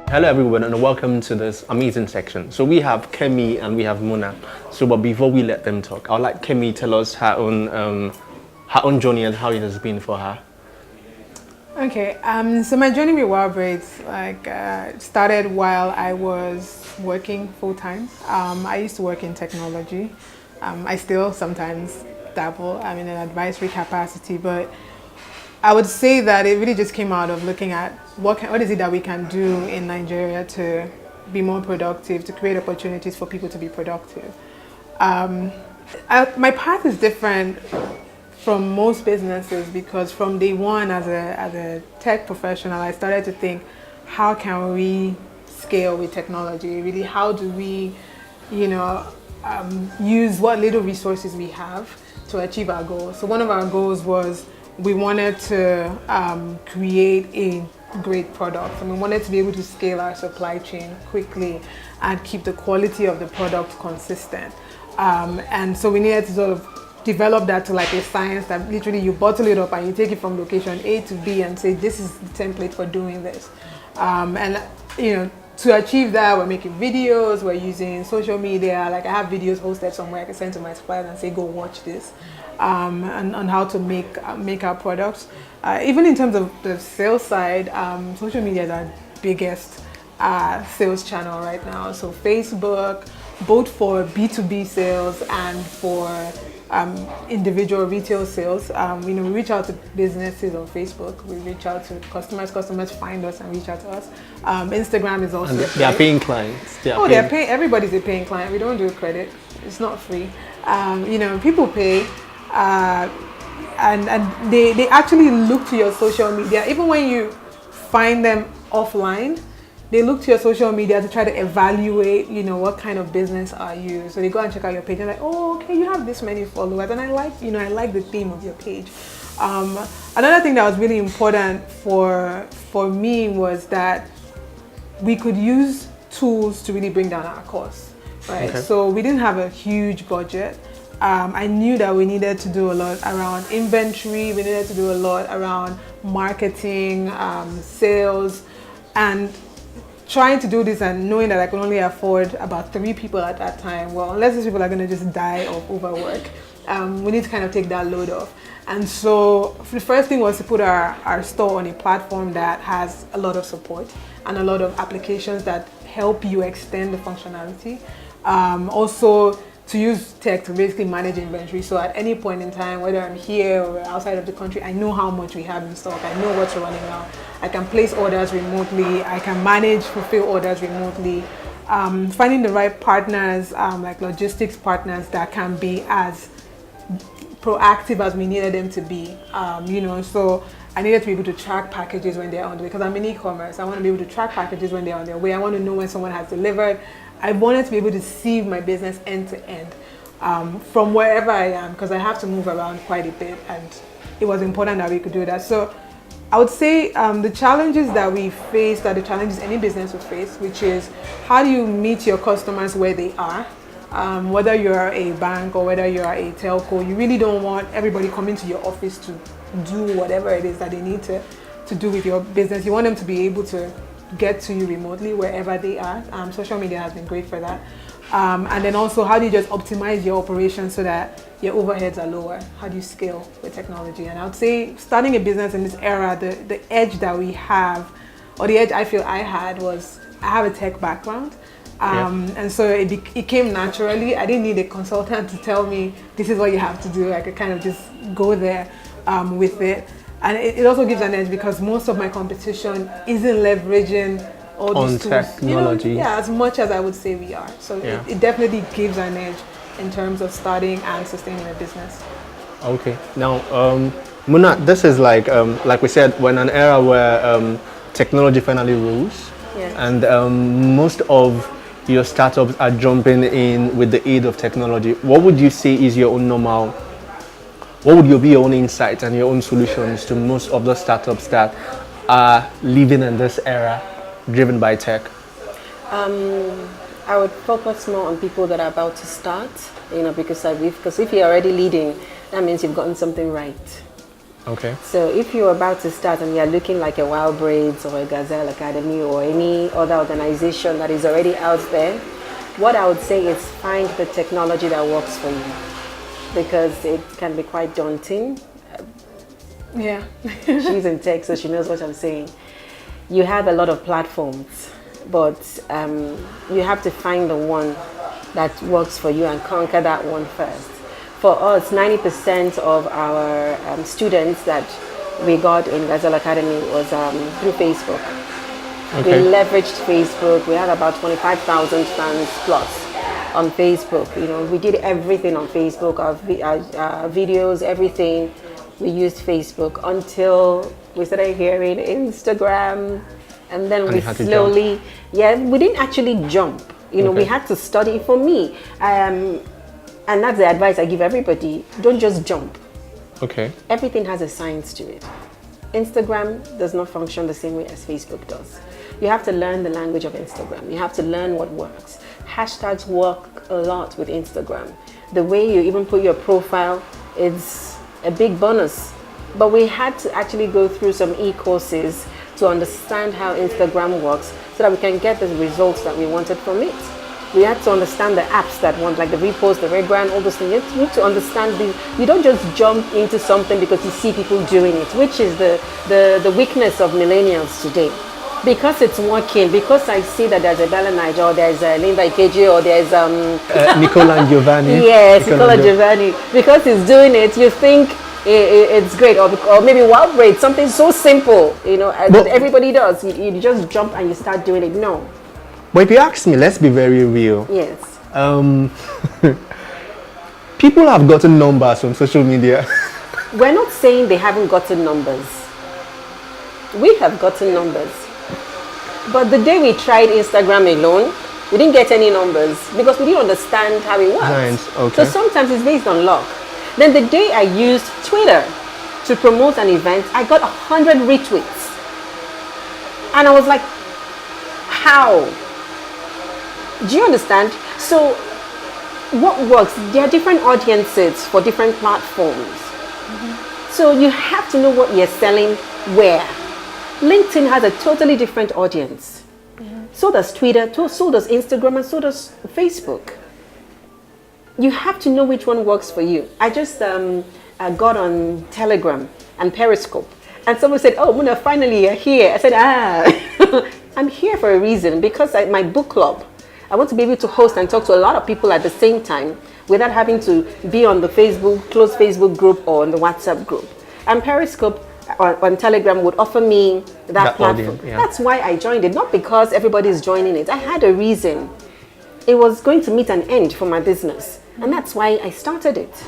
Hello everyone and welcome to this amazing section. So we have Kemi and we have Muna. So but before we let them talk, I'd like Kemi to tell us her own journey and how it has been for her. Okay, so my journey with Wild Braids started while I was working full-time. I used to work in technology. I still sometimes dabble. I'm in an advisory capacity, but I would say that it really just came out of looking at what is it that we can do in Nigeria to be more productive, to create opportunities for people to be productive. My path is different from most businesses because from day one as a tech professional, I started to think, how can we scale with technology? Really, how do we, use what little resources we have to achieve our goals? So one of our goals was we wanted to create a great product, and we wanted to be able to scale our supply chain quickly and keep the quality of the product consistent. And so we needed to sort of develop that to like a science that literally you bottle it up and you take it from location A to B and say, this is the template for doing this. To achieve that, we're making videos, we're using social media. Like I have videos hosted somewhere I can send to my suppliers and say, go watch this. And on how to make our products. Even in terms of the sales side, social media is our biggest sales channel right now. So Facebook, both for B2B sales and for individual retail sales. We reach out to businesses on Facebook. We reach out to customers. Customers find us and reach out to us. Instagram is also. And they are paying clients. They're paying. Everybody's a paying client. We don't do credit. It's not free. People pay. And they actually look to your social media. Even when you find them offline, they look to your social media to try to evaluate, what kind of business are you. So they go and check out your page and like, oh, okay, you have this many followers, and I like the theme of your page. Another thing that was really important for me was that we could use tools to really bring down our costs, right? Okay. So we didn't have a huge budget. I knew that we needed to do a lot around inventory, we needed to do a lot around marketing, sales, and trying to do this and knowing that I could only afford about 3 people at that time. Well, unless these people are going to just die of overwork, we need to kind of take that load off. And so the first thing was to put our store on a platform that has a lot of support and a lot of applications that help you extend the functionality. Also, to use tech to basically manage inventory. So at any point in time, whether I'm here or outside of the country, I know how much we have in stock. I know what's running out. I can place orders remotely. I can fulfill orders remotely. Finding the right partners, like logistics partners that can be as proactive as we needed them to be. So I needed to be able to track packages when they're on the way, because I'm in e-commerce. I want to be able to track packages when they're on their way. I want to know when someone has delivered. I wanted to be able to see my business end to end from wherever I am, because I have to move around quite a bit, and it was important that we could do that. So I would say the challenges that we faced are the challenges any business would face, which is how do you meet your customers where they are? Whether you're a bank or whether you're a telco, you really don't want everybody coming to your office to do whatever it is that they need to do with your business. You want them to be able to get to you remotely wherever they are. Social media has been great for that. And then also, how do you just optimize your operations so that your overheads are lower? How do you scale with technology? And I would say starting a business in this era, the edge that we have, or the edge I feel I had, was I have a tech background. And so it came naturally. I didn't need a consultant to tell me this is what you have to do. I could kind of just go there with it. And it also gives an edge because most of my competition isn't leveraging all these tools. Technology. As much as I would say we are. So it definitely gives an edge in terms of starting and sustaining a business. Okay. Now, Muna, this is like we said, we're in an era where technology finally rules. Yes. And most of your startups are jumping in with the aid of technology. What would you say is your own normal? What would be your own insights and your own solutions to most of the startups that are living in this era driven by tech? I would focus more on people that are about to start, because if you're already leading, that means you've gotten something right. Okay. So if you're about to start and you're looking like a Wild Braids or a Gazelle Academy or any other organization that is already out there, what I would say is find the technology that works for you, because it can be quite daunting. Yeah. She's in tech, so she knows what I'm saying. You have a lot of platforms, but you have to find the one that works for you and conquer that one first. For us, 90% of our students that we got in Gazelle Academy was through Facebook. Okay. We leveraged Facebook. We had about 25,000 fans plus on Facebook. You know, we did everything on Facebook, our videos, everything. We used Facebook until we started hearing Instagram, and then we slowly, we didn't actually jump. You know, we had to study. For me, and that's the advice I give everybody: don't just jump. Okay. Everything has a science to it. Instagram does not function the same way as Facebook does. You have to learn the language of Instagram. You have to learn what works. Hashtags work a lot with Instagram. The way you even put your profile is a big bonus. But we had to actually go through some e-courses to understand how Instagram works so that we can get the results that we wanted from it. We had to understand the apps that want, like the repost, the rebrand, all those things. You need to understand you don't just jump into something because you see people doing it, which is the weakness of millennials today. Because it's working, because I see that there's a Bella Niger, or there's a Linda Ikeji, or there's Nicola and Giovanni. Yes, Nicola Giovanni. Because he's doing it, you think it's great, or maybe Wild Braid, something so simple, you know, that everybody does. You just jump and you start doing it. No. But if you ask me, let's be very real. Yes. People have gotten numbers on social media. We're not saying they haven't gotten numbers. We have gotten numbers. But the day we tried Instagram alone, we didn't get any numbers because we didn't understand how it works. Nice. Okay. So sometimes it's based on luck. Then the day I used Twitter to promote an event, I got 100 retweets. And I was like, how? Do you understand? So what works? There are different audiences for different platforms. So you have to know what you're selling where. LinkedIn has a totally different audience. So does Twitter, so does Instagram, and so does Facebook. You have to know which one works for you. I just got on Telegram and Periscope, and someone said, "Oh, Muna, finally you're here." I said, I'm here for a reason, because my book club, I want to be able to host and talk to a lot of people at the same time without having to be on the closed Facebook group or on the WhatsApp group. And Periscope on Telegram would offer me that platform. Audience, yeah. That's why I joined it, not because everybody is joining it. I had a reason. It was going to meet an end for my business, and that's why I started it.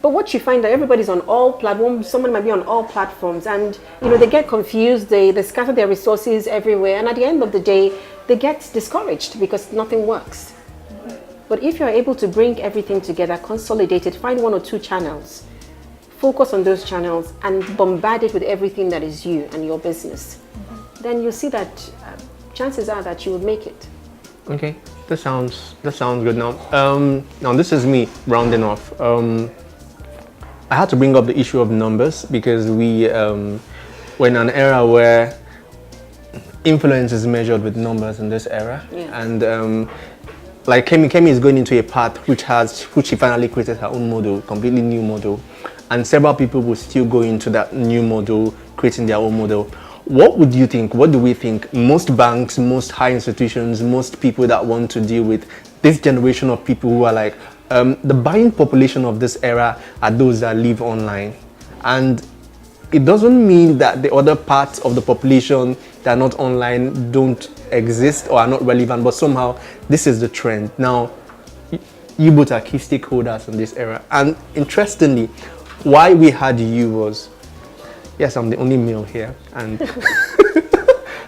But what you find that everybody's on all platforms, someone might be on all platforms, and you know, they get confused, they scatter their resources everywhere, and at the end of the day, they get discouraged because nothing works. But if you're able to bring everything together, consolidate it, find 1 or 2 channels, focus on those channels and bombard it with everything that is you and your business, then you'll see that chances are that you will make it. Okay, that sounds good. Now this is me rounding off. I had to bring up the issue of numbers because we're in an era where influence is measured with numbers in this era. Yeah. And like Kemi is going into a path which she finally created her own model, completely new model, and several people will still go into that new model, creating their own model. What would you think? What do we think? Most banks, most high institutions, most people that want to deal with this generation of people who are like, the buying population of this era are those that live online. And it doesn't mean that the other parts of the population that are not online don't exist or are not relevant, but somehow this is the trend. Now, you both are key stakeholders in this era. And interestingly, why we had you was, yes, I'm the only male here, and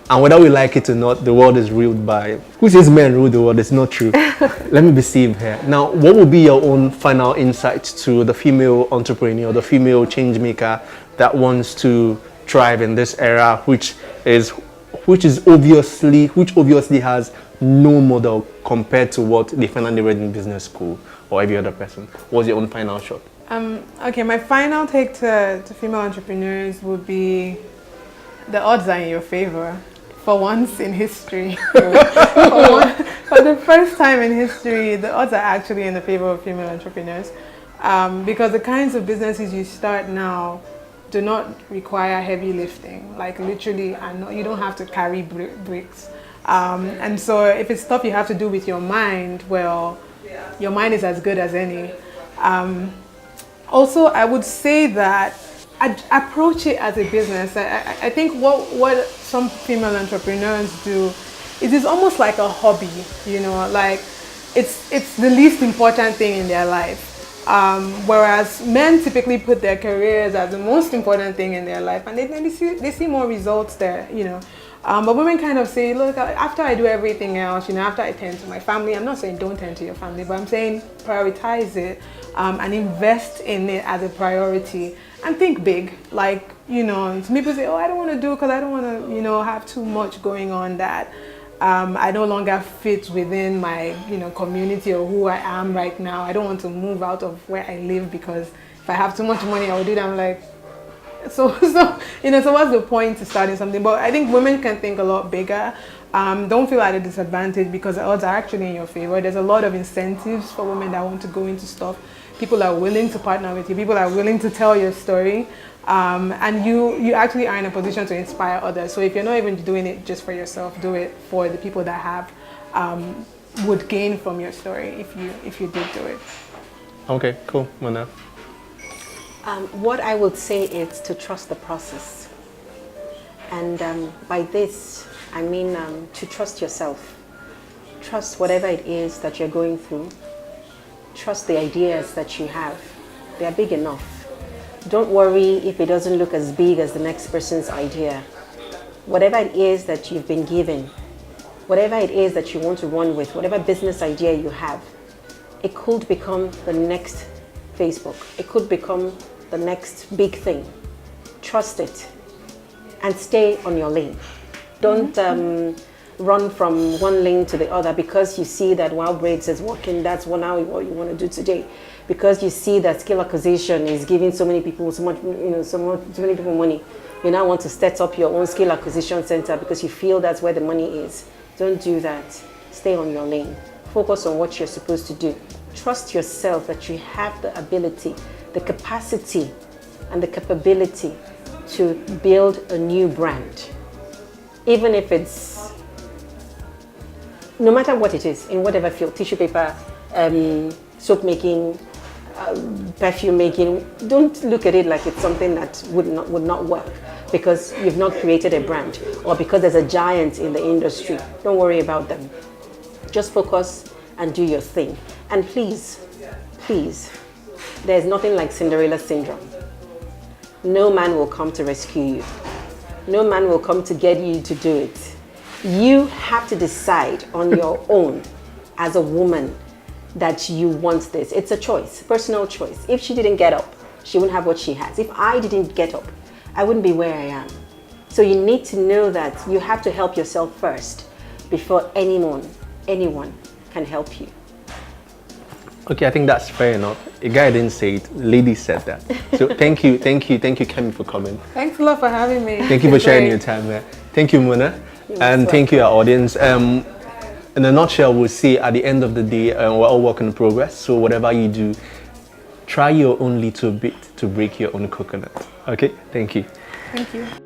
and whether we like it or not, the world is ruled by, who says men rule the world? It's not true. Let me be safe here. Now, what would be your own final insight to the female entrepreneur, the female change maker that wants to thrive in this era, which obviously has no model compared to what they finally read in business school or every other person? What's your own final shot? Okay, my final take to female entrepreneurs would be the odds are in your favor for once in history. For the first time in history, the odds are actually in the favor of female entrepreneurs, because the kinds of businesses you start now do not require heavy lifting. Like literally, you don't have to carry bricks. And so if it's stuff you have to do with your mind, well, your mind is as good as any. Also, I would say that approach it as a business. I think what some female entrepreneurs do, it is almost like a hobby, you know, like it's the least important thing in their life. Whereas men typically put their careers as the most important thing in their life, and they see more results there, you know. But women kind of say, look, after I do everything else, you know, after I tend to my family, I'm not saying don't tend to your family, but I'm saying prioritize it and invest in it as a priority and think big. Like, you know, some people say, oh, I don't want to do it because I don't want to, you know, have too much going on that I no longer fit within my, you know, community or who I am right now. I don't want to move out of where I live because if I have too much money, I will do that. I'm like, so you know, so what's the point to starting something? But I think women can think a lot bigger. Don't feel at a disadvantage because the odds are actually in your favor. There's a lot of incentives for women that want to go into stuff. People are willing to partner with you. People are willing to tell your story. And you actually are in a position to inspire others. So if you're not even doing it just for yourself, do it for the people that would gain from your story if you did do it. Okay, cool. Mona? What I would say is to trust the process. And by this, I mean to trust yourself. Trust whatever it is that you're going through. Trust the ideas that you have. They are big enough. Don't worry if it doesn't look as big as the next person's idea. Whatever it is that you've been given, whatever it is that you want to run with, whatever business idea you have, it could become the next Facebook. It could become the next big thing. Trust it and stay on your lane. Don't run from one lane to the other because you see that while braids is working, that's what you want to do today. Because you see that skill acquisition is giving so many people so many people money. You now want to set up your own skill acquisition center because you feel that's where the money is. Don't do that. Stay on your lane. Focus on what you're supposed to do. Trust yourself that you have the ability, the capacity, and the capability to build a new brand. Even if it's, no matter what it is, in whatever field, tissue paper, soap making, perfume making, don't look at it like it's something that would not work because you've not created a brand or because there's a giant in the industry. Don't worry about them. Just focus and do your thing. And please, there's nothing like Cinderella syndrome. No man will come to rescue you. No man will come to get you to do it. You have to decide on your own as a woman that you want this. It's a choice, personal choice. If she didn't get up, she wouldn't have what she has. If I didn't get up, I wouldn't be where I am. So you need to know that you have to help yourself first before anyone can help you. Okay, I think that's fair enough. A guy didn't say it, lady said that. So thank you, Kemi, for coming. Thanks a lot for having me. Thank you for sharing your time, man. Thank you, Mona. And thank you, our audience. In a nutshell, we'll see at the end of the day, we're all work in progress. So whatever you do, try your own little bit to break your own coconut. Okay, thank you. Thank you.